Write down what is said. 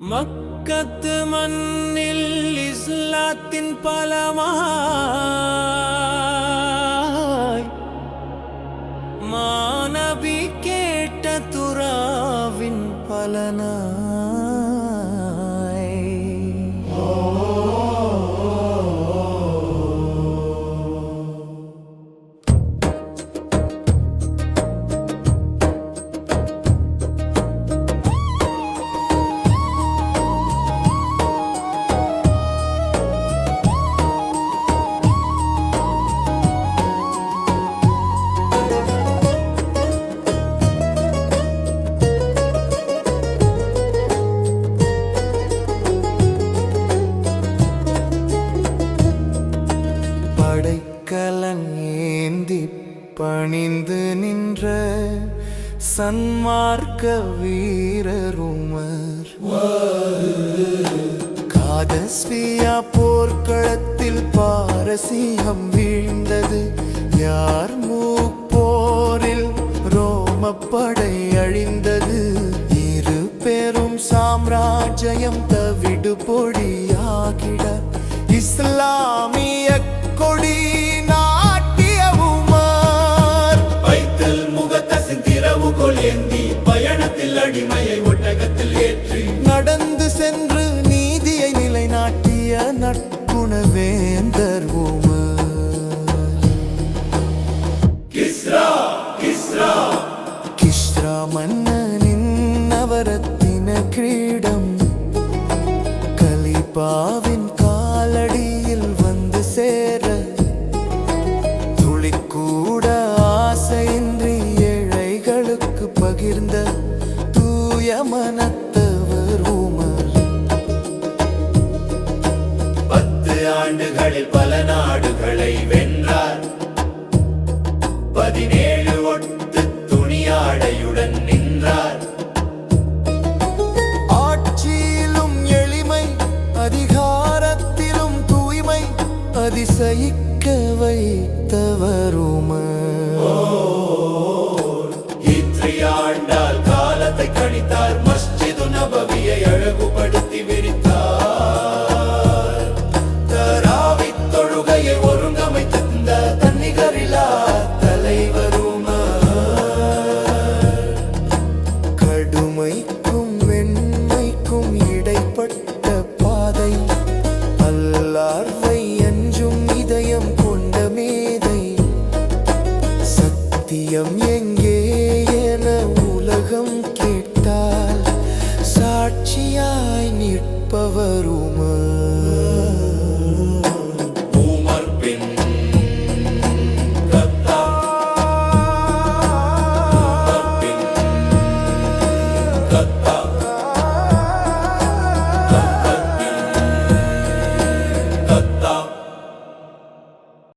மக்கத்து மண்ணில் இஸ்லாத்தின் பலமாய் மாநபி கேட்ட துராவின் பலனாய் கலங்கேந்தி பணிந்து நின்ற சன்மார்க்க வீரருமர் காதஸ்வியா போர்க்களத்தில் பாரசீகம் வீழ்ந்தது. யார் போரில் ரோமப்படை அழிந்தது. இரு பெரும் சாம்ராஜ்யம் தவிடு பொடியாகிட இஸ்லாமிய கொடி நாட்டிய உமர் வைத்தல் முகத்தசின் திறவுகோல் ஏந்தி பயணத்தில் அடிமையை ஒட்டகத்தில் ஏற்றி நடந்து சென்று நீதியை நிலைநாட்டிய நற்குணவேந்தர் உமர். கிஸ்ரா மன்னனின் நவரத்தின கிரீடம் கலிபாவின் காலடியில் வந்து சேர துளிக்கூட ஆசையின்றி ஏழைகளுக்கு பகிர்ந்த தூய மனத்தவர் உமர். 10 ஆண்டுகளில் பல நாடுகளை வென்றார். 17 ஒட்டு துணியாடையுடன் நின்றார். ஆட்சியிலும் எளிமை, அதிகாரத்திலும் தூய்மை அதிசயிக்க வைத்தவர் உமர். ஆண்டால் காலத்தை கணித்தார். மஸ்ஜிது நபவியை அழகுபடுத்தி விரித்தார். தராவி தொழுகையை ஒருங்கமைத்த தன்னிகரிலா தலைவர் உமர். கடுமைக்கும் வெண்மைக்கும் இடைப்பட்ட பாதை, அல்லார்வை அஞ்சும் இதயம் கொண்ட மேதை, சத்தியம் எங்கே என உலகம் கேட்டால் சாட்சியாய் நிற்பவர் உமர்.